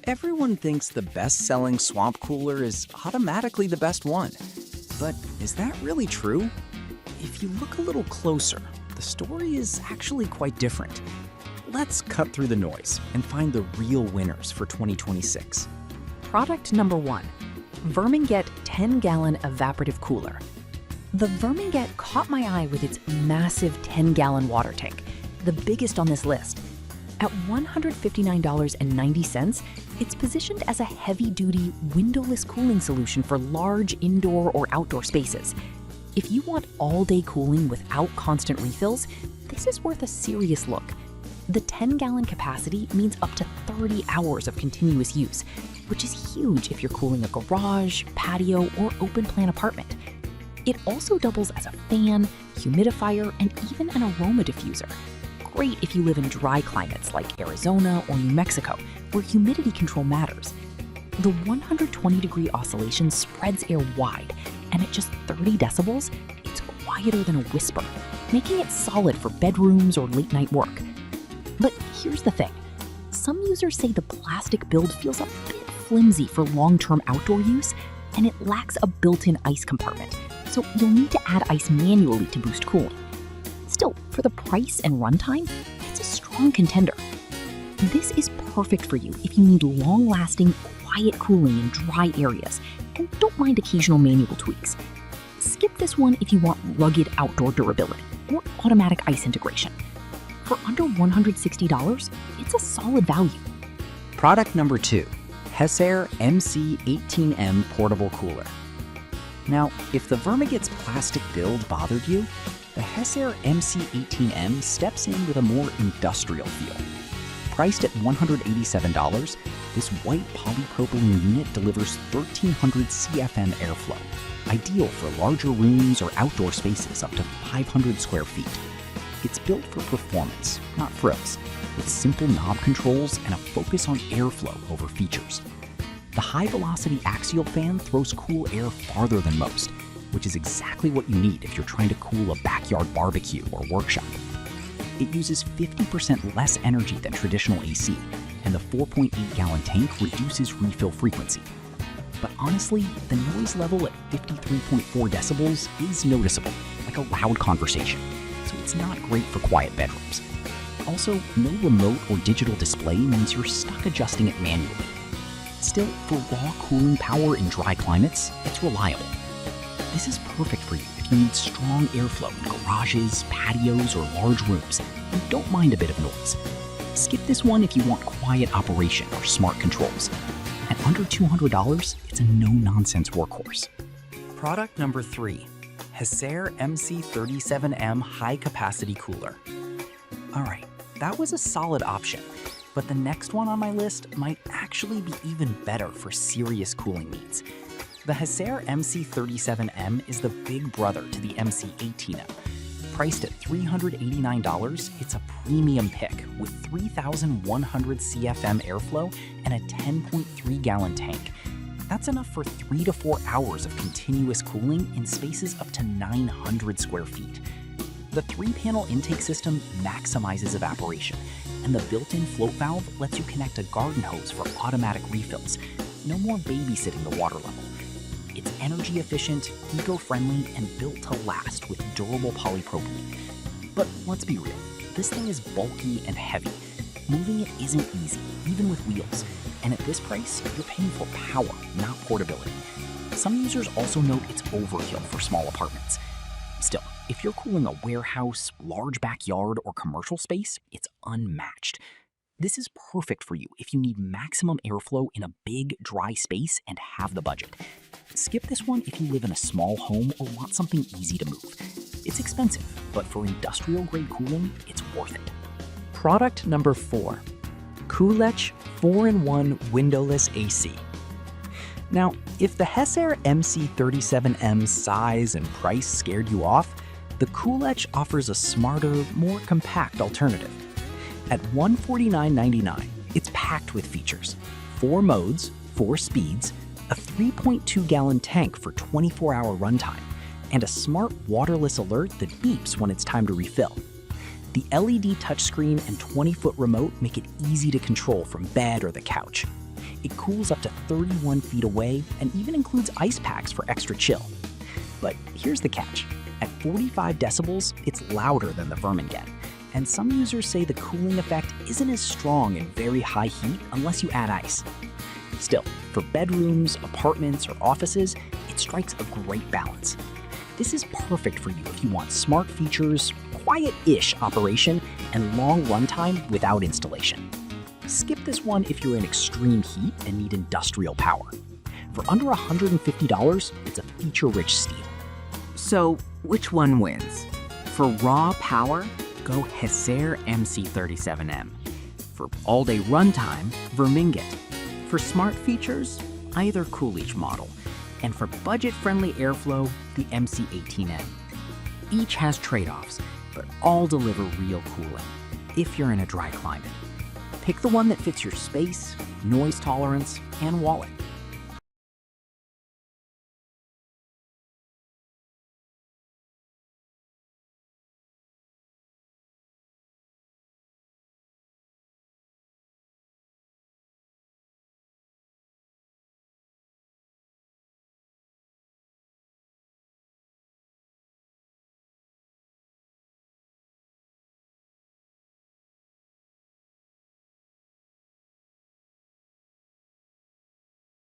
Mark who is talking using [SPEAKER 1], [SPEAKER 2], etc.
[SPEAKER 1] Everyone thinks the best-selling swamp cooler is automatically the best one. But is that really true? If you look a little closer, the story is actually quite different. Let's cut through the noise and find the real winners for 2026.
[SPEAKER 2] Product number 1, Verminget 10-gallon evaporative cooler. The Verminget caught my eye with its massive 10-gallon water tank, the biggest on this list. At $159.90, it's positioned as a heavy-duty, windowless cooling solution for large indoor or outdoor spaces. If you want all-day cooling without constant refills, this is worth a serious look. The 10-gallon capacity means up to 30 hours of continuous use, which is huge if you're cooling a garage, patio, or open-plan apartment. It also doubles as a fan, humidifier, and even an aroma diffuser. Great if you live in dry climates like Arizona or New Mexico, where humidity control matters. The 120-degree oscillation spreads air wide, and at just 30 decibels, it's quieter than a whisper, making it solid for bedrooms or late-night work. But here's the thing. Some users say the plastic build feels a bit flimsy for long-term outdoor use, and it lacks a built-in ice compartment, so you'll need to add ice manually to boost cooling. Still, for the price and runtime, it's a strong contender. This is perfect for you if you need long-lasting, quiet cooling in dry areas and don't mind occasional manual tweaks. Skip this one if you want rugged outdoor durability or automatic ice integration. For under $160, it's a solid value.
[SPEAKER 1] Product number 2, Hessair MC18M Portable Cooler. Now, if the Vermiget's plastic build bothered you, the Hessair MC18M steps in with a more industrial feel. Priced at $187, this white polypropylene unit delivers 1,300 CFM airflow, ideal for larger rooms or outdoor spaces up to 500 square feet. It's built for performance, not frills, with simple knob controls and a focus on airflow over features. The high-velocity axial fan throws cool air farther than most, which is exactly what you need if you're trying to cool a backyard barbecue or workshop. It uses 50% less energy than traditional AC, and the 4.8-gallon tank reduces refill frequency. But honestly, the noise level at 53.4 decibels is noticeable, like a loud conversation, so it's not great for quiet bedrooms. Also, no remote or digital display means you're stuck adjusting it manually. Still, for raw cooling power in dry climates, it's reliable. This is perfect for you if you need strong airflow in garages, patios, or large rooms, and don't mind a bit of noise. Skip this one if you want quiet operation or smart controls. At under $200, it's a no-nonsense workhorse. Product number 3, Hessair MC37M High Capacity Cooler. Alright, that was a solid option, but the next one on my list might actually be even better for serious cooling needs. The Hessair MC37M is the big brother to the MC18M. Priced at $389, it's a premium pick with 3,100 CFM airflow and a 10.3-gallon tank. That's enough for 3 to 4 hours of continuous cooling in spaces up to 900 square feet. The 3-panel intake system maximizes evaporation, and the built-in float valve lets you connect a garden hose for automatic refills. No more babysitting the water level. It's energy efficient, eco-friendly, and built to last with durable polypropylene. But let's be real, this thing is bulky and heavy. Moving it isn't easy, even with wheels. And at this price, you're paying for power, not portability. Some users also note it's overkill for small apartments. Still, if you're cooling a warehouse, large backyard, or commercial space, it's unmatched. This is perfect for you if you need maximum airflow in a big, dry space and have the budget. Skip this one if you live in a small home or want something easy to move. It's expensive, but for industrial-grade cooling, it's worth it.
[SPEAKER 3] Product number 4, Coolech 4-in-1 Windowless AC. Now, if the Hessair MC37M's size and price scared you off, the Coolech offers a smarter, more compact alternative. At $149.99, it's packed with features: 4 modes, 4 speeds, a 3.2-gallon tank for 24-hour runtime, and a smart waterless alert that beeps when it's time to refill. The LED touchscreen and 20-foot remote make it easy to control from bed or the couch. It cools up to 31 feet away and even includes ice packs for extra chill. But here's the catch. At 45 decibels, it's louder than the Verminget, and some users say the cooling effect isn't as strong in very high heat unless you add ice. Still, for bedrooms, apartments, or offices, it strikes a great balance. This is perfect for you if you want smart features, quiet-ish operation, and long runtime without installation. Skip this one if you're in extreme heat and need industrial power. For under $150, it's a feature-rich steal.
[SPEAKER 1] So, which one wins? For raw power, go Hesser MC37M. For all-day runtime, Verminget. For smart features, either Coolidge model. And for budget-friendly airflow, the MC18M. Each has trade-offs, but all deliver real cooling, if you're in a dry climate. Pick the one that fits your space, noise tolerance, and wallet.